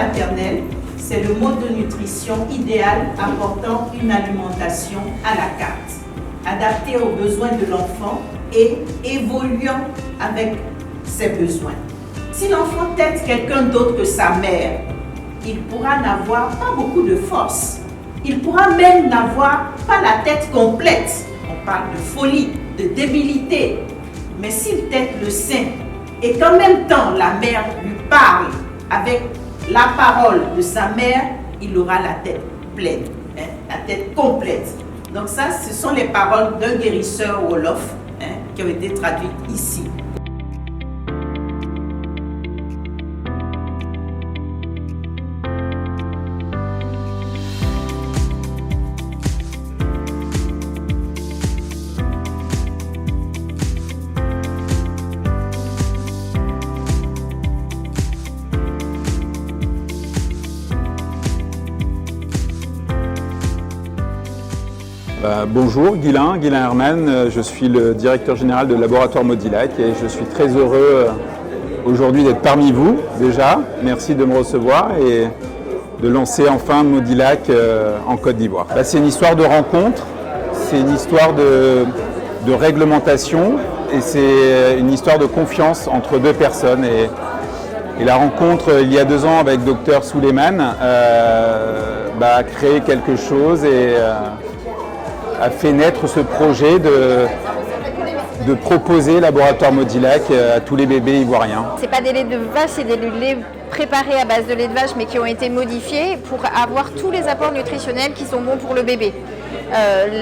maternelle, c'est le mode de nutrition idéal apportant une alimentation à la carte, adaptée aux besoins de l'enfant et évoluant avec ses besoins. Si l'enfant tète quelqu'un d'autre que sa mère, il pourra n'avoir pas beaucoup de force. Il pourra même n'avoir pas la tête complète. On parle de folie, de débilité. Mais s'il tète le sein et qu'en même temps la mère lui parle avec la parole de sa mère, il aura la tête pleine, la tête complète. Donc ça, ce sont les paroles d'un guérisseur Wolof qui ont été traduites ici. Bonjour, Guylain Herman, je suis le directeur général de Laboratoire Modilac et je suis très heureux aujourd'hui d'être parmi vous déjà. Merci de me recevoir et de lancer enfin Modilac en Côte d'Ivoire. C'est une histoire de rencontre, c'est une histoire de réglementation et c'est une histoire de confiance entre deux personnes. Et la rencontre il y a 2 ans avec Dr Souleymane a créé quelque chose et a fait naître ce projet de proposer Laboratoire Modilac à tous les bébés ivoiriens. Ce n'est pas des laits de vache, c'est des laits préparés à base de lait de vache mais qui ont été modifiés pour avoir tous les apports nutritionnels qui sont bons pour le bébé.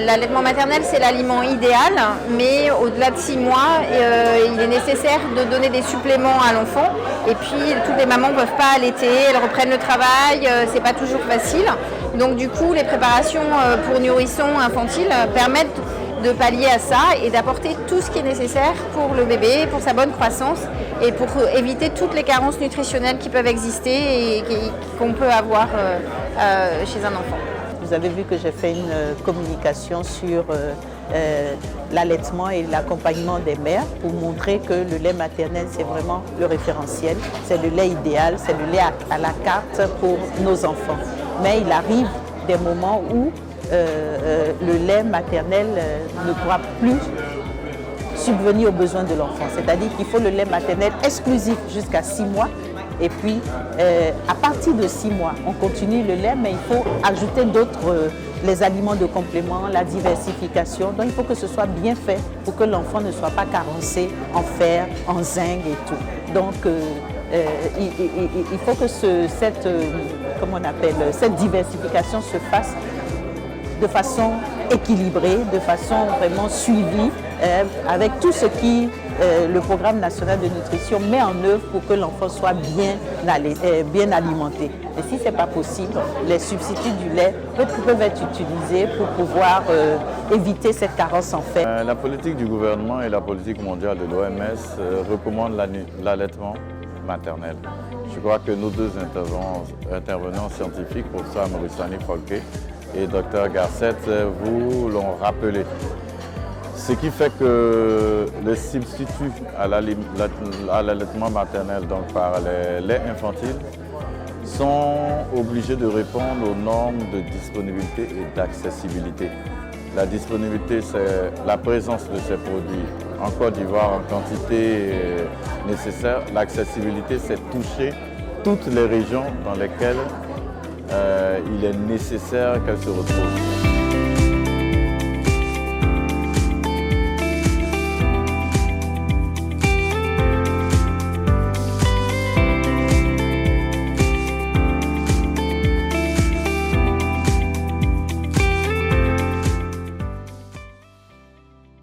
L'allaitement maternel, c'est l'aliment idéal, mais au-delà de 6 mois, il est nécessaire de donner des suppléments à l'enfant. Et puis, toutes les mamans ne peuvent pas allaiter, elles reprennent le travail, c'est pas toujours facile. Donc du coup, les préparations pour nourrissons infantiles permettent de pallier à ça et d'apporter tout ce qui est nécessaire pour le bébé, pour sa bonne croissance et pour éviter toutes les carences nutritionnelles qui peuvent exister et qu'on peut avoir chez un enfant. Vous avez vu que j'ai fait une communication sur l'allaitement et l'accompagnement des mères pour montrer que le lait maternel, c'est vraiment le référentiel. C'est le lait idéal, c'est le lait à la carte pour nos enfants. Mais il arrive des moments où le lait maternel ne pourra plus subvenir aux besoins de l'enfant. C'est-à-dire qu'il faut le lait maternel exclusif jusqu'à 6 mois. Et puis, à partir de 6 mois, on continue le lait, mais il faut ajouter d'autres, les aliments de complément, la diversification. Donc, il faut que ce soit bien fait pour que l'enfant ne soit pas carencé en fer, en zinc et tout. Donc, il faut que cette diversification se fasse de façon équilibrée, de façon vraiment suivie, avec tout ce qui le programme national de nutrition met en œuvre pour que l'enfant soit bien alimenté. Et si ce n'est pas possible, les substituts du lait peuvent être utilisés pour pouvoir éviter cette carence en fer. La politique du gouvernement et la politique mondiale de l'OMS recommandent l'allaitement maternel. Je crois que nos 2 intervenants scientifiques, professeur Morissani Folke et Dr Garcet, vous l'ont rappelé. Ce qui fait que les substituts à l'allaitement maternel, donc par les laits infantiles, sont obligés de répondre aux normes de disponibilité et d'accessibilité. La disponibilité, c'est la présence de ces produits en Côte d'Ivoire en quantité nécessaire. L'accessibilité, c'est toucher toutes les régions dans lesquelles il est nécessaire qu'elles se retrouvent.